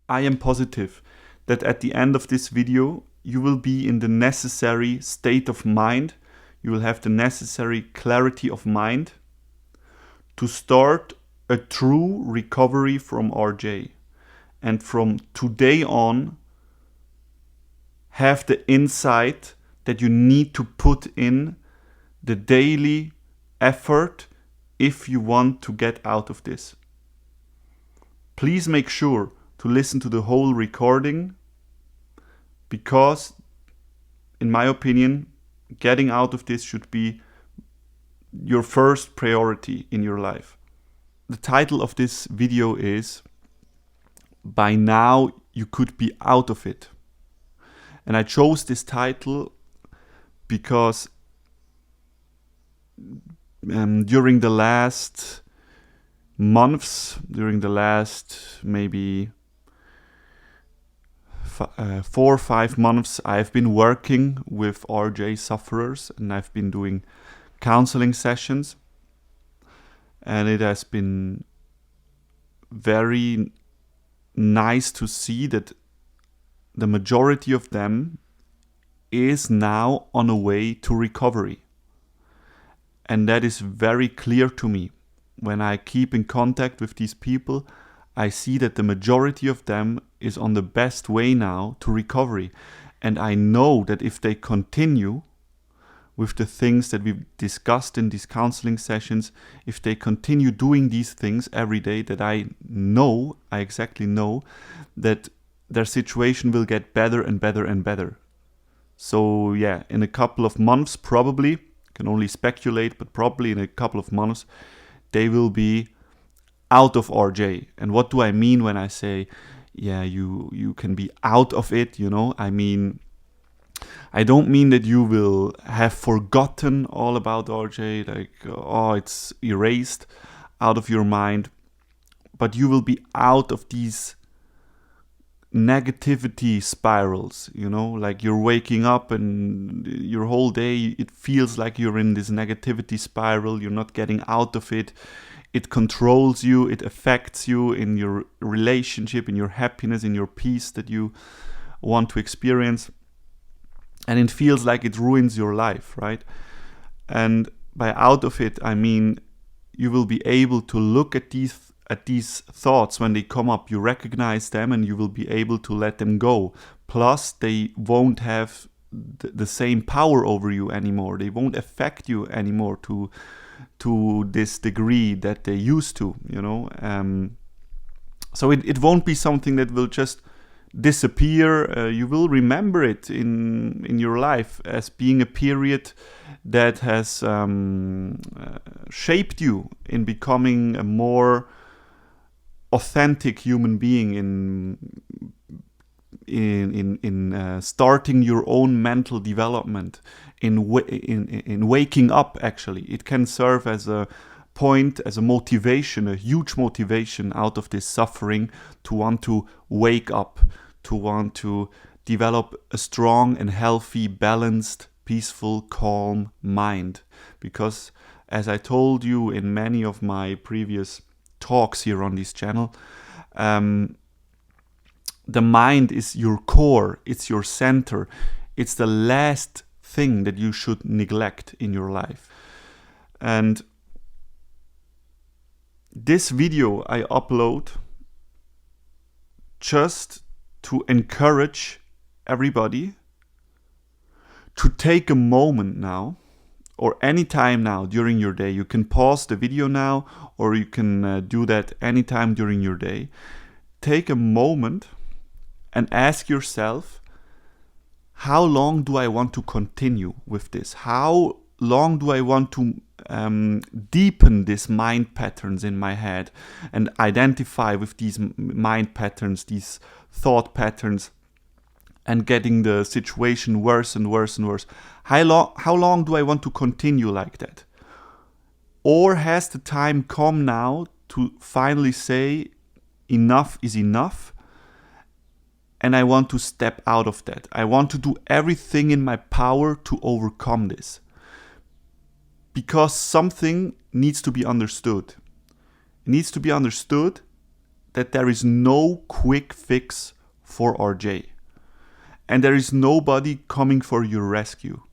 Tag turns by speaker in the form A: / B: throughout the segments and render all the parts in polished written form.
A: I am positive that at the end of this video, you will be in the necessary state of mind. You will have the necessary clarity of mind to start a true recovery from RJ. And from today on, have the insight that you need to put in the daily effort if you want to get out of this. Please make sure to listen to the whole recording, because, in my opinion, getting out of this should be your first priority in your life. The title of this video is "By Now You Could Be Out of It." And I chose this title because during the last months, during the last maybe 4 or 5 months, I've been working with RJ sufferers and I've been doing counseling sessions. And it has been very nice to see that the majority of them is now on a way to recovery. And that is very clear to me. When I keep in contact with these people, I see that the majority of them is on the best way now to recovery. And I know that if they continue with the things that we've discussed in these counseling sessions, if they continue doing these things every day, that I exactly know that their situation will get better and better and better. So yeah, in a couple of months, probably, can only speculate, but probably in a couple of months, they will be out of RJ. And what do I mean when I say, yeah, you can be out of it, I mean, I don't mean that you will have forgotten all about RJ, like, it's erased out of your mind, but you will be out of these negativity spirals, like you're waking up and your whole day, it feels like you're in this negativity spiral, you're not getting out of it. It controls you, it affects you in your relationship, in your happiness, in your peace that you want to experience. And it feels like it ruins your life, right? And by out of it, I mean you will be able to look at these thoughts when they come up. You recognize them and you will be able to let them go. Plus, they won't have the same power over you anymore. They won't affect you anymore to this degree that they used to, So it won't be something that will just disappear. You will remember it in your life as being a period that has shaped you in becoming a more authentic human being, in starting your own mental development, in waking up. Actually, it can serve as a point, as a motivation, a huge motivation out of this suffering, to want to wake up, to want to develop a strong and healthy, balanced, peaceful, calm mind. Because, as I told you in many of my previous talks here on this channel, the mind is your core, it's your center, it's the last thing that you should neglect in your life. And this video I upload just to encourage everybody to take a moment now, or any time now during your day. You can pause the video now, or you can do that anytime during your day. Take a moment and ask yourself, how long do I want to continue with this? How long do I want to deepen these mind patterns in my head and identify with these mind patterns, these thought patterns, and getting the situation worse and worse and worse? How long do I want to continue like that? Or has the time come now to finally say enough is enough, and I want to step out of that? I want to do everything in my power to overcome this. Because something needs to be understood. It needs to be understood that there is no quick fix for RJ. And there is nobody coming for your rescue.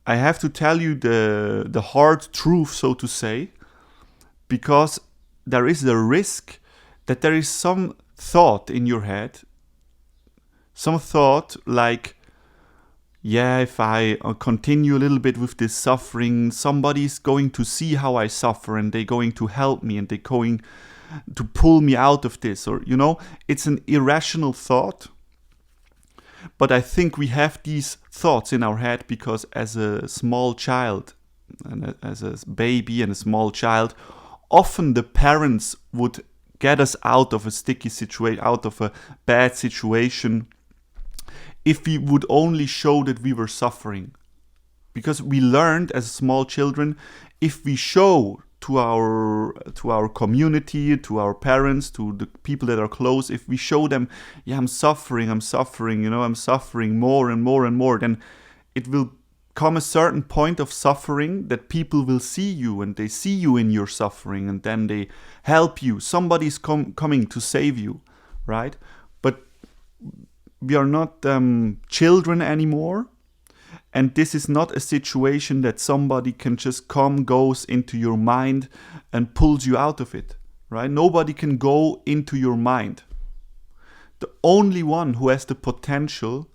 A: I have to tell you the hard truth, so to say, because there is the risk that there is some thought in your head, some thought like, yeah, if I continue a little bit with this suffering, somebody's going to see how I suffer and they're going to help me and they're going to pull me out of this. Or, you know, it's an irrational thought. But I think we have these thoughts in our head because as a small child, and as a baby and a small child, often the parents would get us out of a sticky situation, out of a bad situation, if we would only show that we were suffering. Because we learned as small children, if we show to our community, to our parents, to the people that are close, if we show them, yeah, I'm suffering, you know, I'm suffering more and more and more, then it will come a certain point of suffering that people will see you and they see you in your suffering and then they help you. Somebody's coming to save you, right? But we are not children anymore, and this is not a situation that somebody can just goes into your mind and pulls you out of it, right? Nobody can go into your mind. The only one who has the potential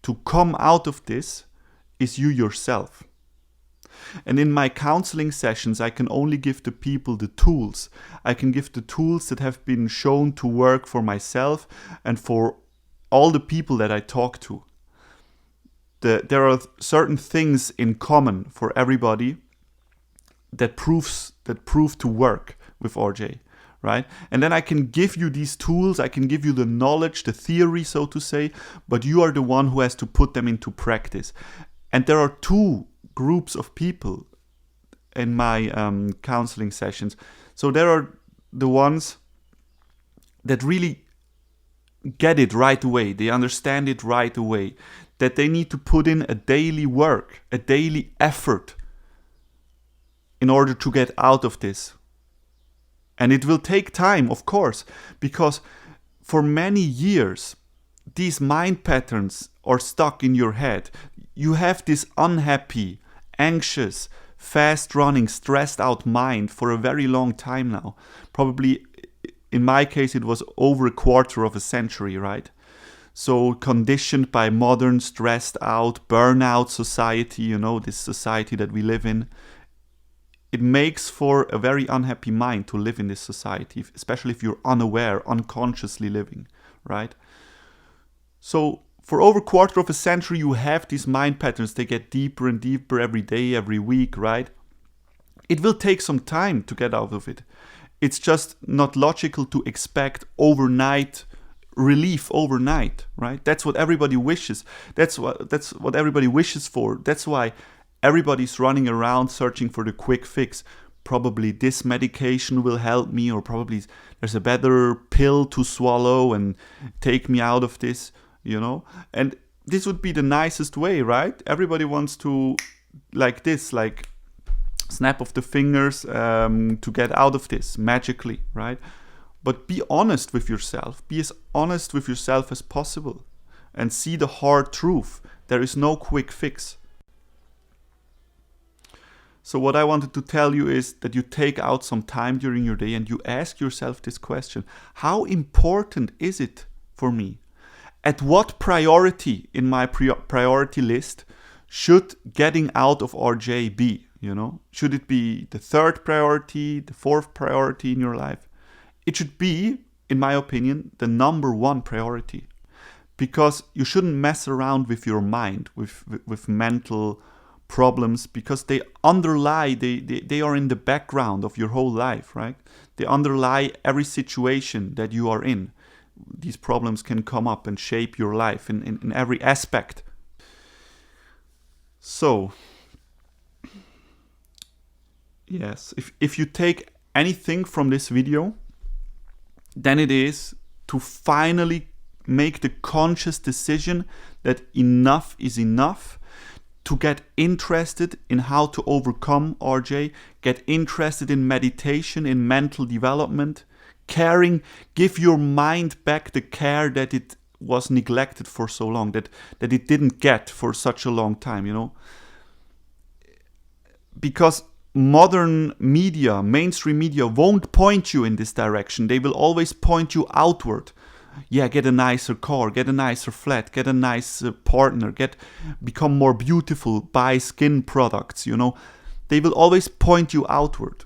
A: to come out of this is you yourself. And in my counseling sessions, I can only give the people the tools. I can give the tools that have been shown to work for myself and for all the people that I talk to. There are certain things in common for everybody that prove to work with RJ, right? And then I can give you these tools, I can give you the knowledge, the theory, so to say, but you are the one who has to put them into practice. And there are two groups of people in my counseling sessions. So there are the ones that really get it right away, they understand it right away, that they need to put in a daily work, a daily effort in order to get out of this. And it will take time, of course, because for many years, these mind patterns are stuck in your head. You have this unhappy, anxious, fast-running, stressed-out mind for a very long time now. Probably, in my case, it was over a quarter of a century, right? So conditioned by modern, stressed-out, burnout society, you know, this society that we live in, it makes for a very unhappy mind to live in this society, especially if you're unaware, unconsciously living, right? So for over a quarter of a century, you have these mind patterns. They get deeper and deeper every day, every week, right? It will take some time to get out of it. It's just not logical to expect overnight relief overnight, right? That's what everybody wishes. That's what everybody wishes for. That's why everybody's running around searching for the quick fix. Probably this medication will help me, or probably there's a better pill to swallow and take me out of this, you know? And this would be the nicest way, right? Everybody wants to, like this, like snap of the fingers to get out of this magically, right? But be honest with yourself. Be as honest with yourself as possible and see the hard truth. There is no quick fix. So what I wanted to tell you is that you take out some time during your day and you ask yourself this question: how important is it for me? At what priority in my priority list should getting out of RJ be? You know, should it be the third priority, the fourth priority in your life? It should be, in my opinion, the number one priority, because you shouldn't mess around with your mind, with mental problems, because they underlie, they are in the background of your whole life, right? They underlie every situation that you are in. These problems can come up and shape your life in every aspect. So, yes, if you take anything from this video, then it is to finally make the conscious decision that enough is enough, to get interested in how to overcome RJ, get interested in meditation, in mental development, caring, give your mind back the care that it was neglected for so long, that it didn't get for such a long time, you know. Because modern media, mainstream media, won't point you in this direction. They will always point you outward. Yeah, get a nicer car, get a nicer flat, get a nice partner, become more beautiful, buy skin products, you know. They will always point you outward.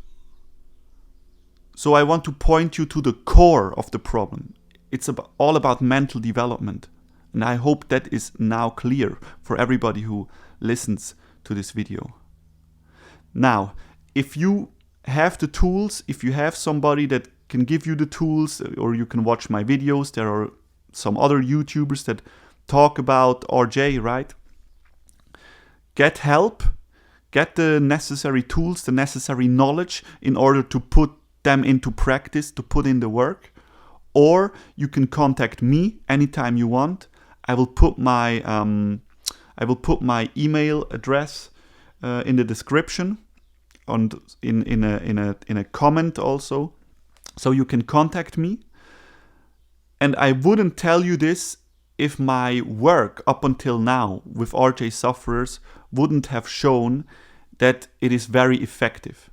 A: So I want to point you to the core of the problem. It's all about mental development. And I hope that is now clear for everybody who listens to this video. Now, if you have the tools, if you have somebody that can give you the tools, or you can watch my videos, there are some other YouTubers that talk about RJ, right? Get help, get the necessary tools, the necessary knowledge in order to put them into practice, to put in the work. Or you can contact me anytime you want. I will put my email address in the description, and in a comment also, so you can contact me. And I wouldn't tell you this if my work up until now with RJ sufferers wouldn't have shown that it is very effective.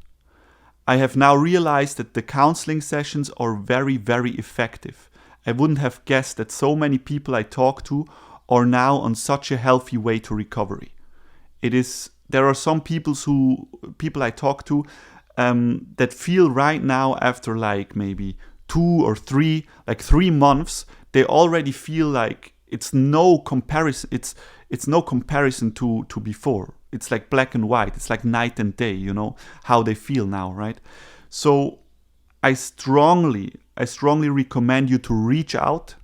A: I have now realized that the counseling sessions are very, very effective. I wouldn't have guessed that so many people I talk to are now on such a healthy way to recovery. There are some people I talk to that feel right now, after like maybe 2 or 3 months, they already feel like it's no comparison. It's no comparison to before. It's like black and white. It's like night and day, you know, how they feel now, right? So I strongly recommend you to reach out.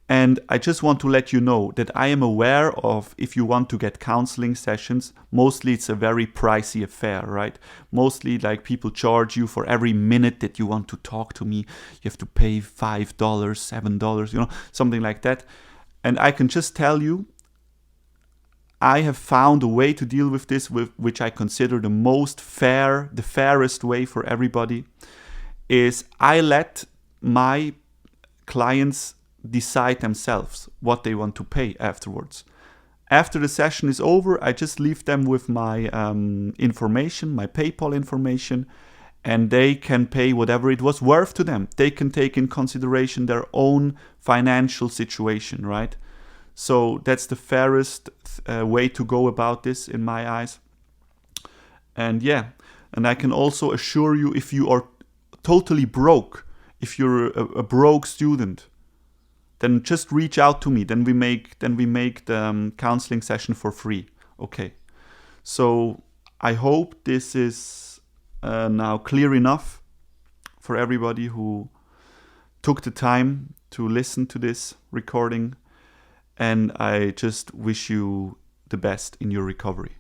A: And I just want to let you know that I am aware of, if you want to get counseling sessions, mostly it's a very pricey affair, right? Mostly like people charge you for every minute that you want to talk to me. You have to pay $5, $7, you know, something like that. And I can just tell you, I have found a way to deal with this, which I consider the fairest way for everybody, is I let my clients decide themselves what they want to pay afterwards. After the session is over, I just leave them with my information, my PayPal information, and they can pay whatever it was worth to them. They can take in consideration their own financial situation, right? So that's the fairest way to go about this in my eyes. And yeah, and I can also assure you, if you are totally broke, if you're a broke student, then just reach out to me. Then we make the counseling session for free. Okay. So I hope this is now clear enough for everybody who took the time to listen to this recording. And I just wish you the best in your recovery.